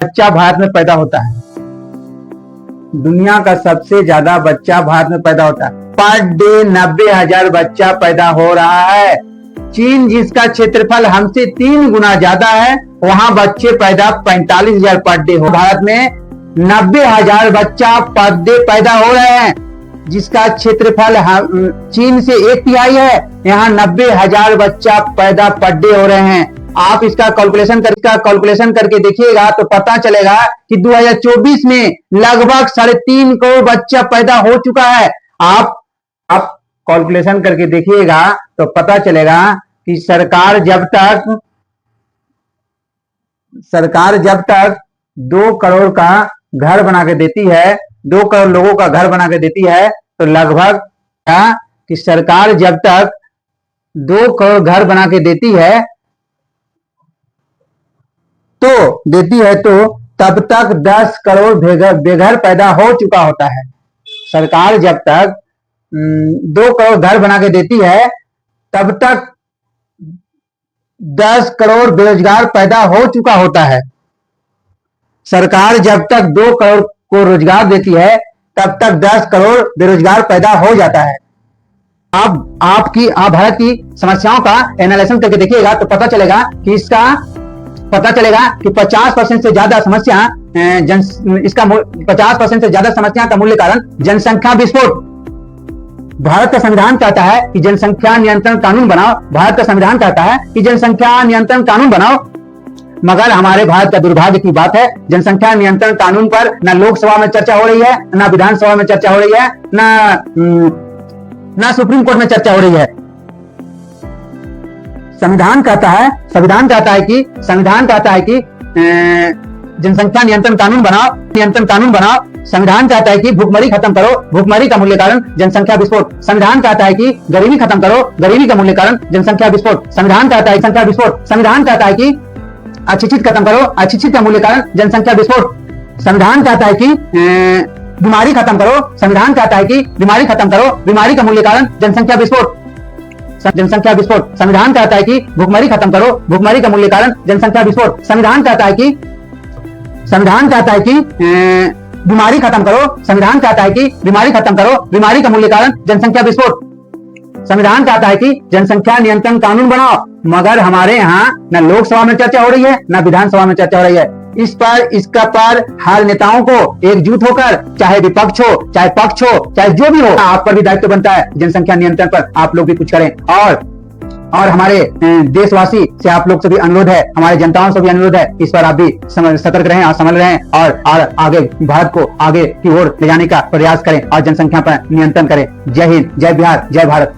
बच्चा भारत में पैदा होता है। दुनिया का सबसे ज्यादा बच्चा भारत में पैदा होता है। पर डे 90,000 बच्चा पैदा हो रहा है। चीन जिसका क्षेत्रफल हमसे 3 गुना ज्यादा है, वहां बच्चे पैदा 45,000 पर डे हो। भारत में 90,000 बच्चा पर डे पैदा हो रहे हैं, जिसका क्षेत्रफल चीन से 1/3 है। यहाँ 90,000 बच्चा पैदा पर डे हो रहे हैं। आप इसका कैलकुलेशन करके देखिएगा तो पता चलेगा कि 2024 में लगभग 3.5 करोड़ बच्चा पैदा हो चुका है। आप कैलकुलेशन करके देखिएगा तो पता चलेगा कि सरकार जब तक 2 करोड़ का घर बना के देती है, 2 करोड़ लोगों का घर बना के देती है, तो लगभग कि सरकार जब तक 2 करोड़ घर बना के देती है तो तब तक 10 करोड़ बेघर पैदा हो चुका होता है। सरकार जब तक 2 करोड़ घर बना के देती है, तब तक 10 करोड़ बेरोजगार पैदा हो चुका होता है। सरकार जब तक 2 करोड़ को रोजगार देती है, तब तक 10 करोड़ बेरोजगार पैदा हो जाता है। आप भारत की समस्याओं का एनालिसिस करके देखिएगा तो पता चलेगा कि 50% से ज्यादा समस्या 50% से ज्यादा समस्या का मूल्य कारण जनसंख्या विस्फोट। भारत का संविधान कहता है कि जनसंख्या नियंत्रण कानून बनाओ। भारत का संविधान कहता है कि जनसंख्या नियंत्रण कानून बनाओ, मगर हमारे भारत का दुर्भाग्य की बात है, जनसंख्या नियंत्रण कानून पर न लोकसभा में चर्चा हो रही है, न विधानसभा में चर्चा हो रही है, न सुप्रीम कोर्ट में चर्चा हो रही है। संविधान कहता है कि जनसंख्या नियंत्रण कानून बनाओ। संविधान कहता है कि भुखमरी खत्म करो, भुखमरी का मूल्य कारण जनसंख्या विस्फोट। संविधान कहता है कि गरीबी खत्म करो, गरीबी का मूल्य कारण जनसंख्या विस्फोट। संविधान कहता है संख्या विस्फोट। संविधान कहता है कि अशिक्षित खत्म करो, अशिक्षित का मूल्य कारण जनसंख्या विस्फोट। संविधान कहता है कि बीमारी खत्म करो, संविधान कहता है कि बीमारी खत्म करो, बीमारी का मूल्य कारण जनसंख्या विस्फोट। संविधान कहता है कि भुखमरी खत्म करो, भुखमरी का मूल्य कारण जनसंख्या विस्फोट। संविधान कहता है कि बीमारी खत्म करो, संविधान कहता है कि बीमारी खत्म करो, बीमारी का मूल्य कारण जनसंख्या विस्फोट। संविधान कहता है कि जनसंख्या नियंत्रण कानून बनाओ, मगर हमारे यहाँ न लोकसभा में चर्चा हो रही है, न विधानसभा में चर्चा हो रही है। इसका पर हर नेताओं को एकजुट होकर, चाहे विपक्ष हो, चाहे पक्ष हो, चाहे जो भी हो, आप पर भी दायित्व बनता है जनसंख्या नियंत्रण पर। आप लोग भी कुछ करें। और हमारे देशवासी से आप लोग से भी अनुरोध है, हमारे जनताओं से भी अनुरोध है, इस पर आप भी सतर्क रहें और संभल रहें और आगे भारत को आगे की ओर ले जाने का प्रयास करें और जनसंख्या पर नियंत्रण करें। जय हिंद, जय बिहार, जय भारत।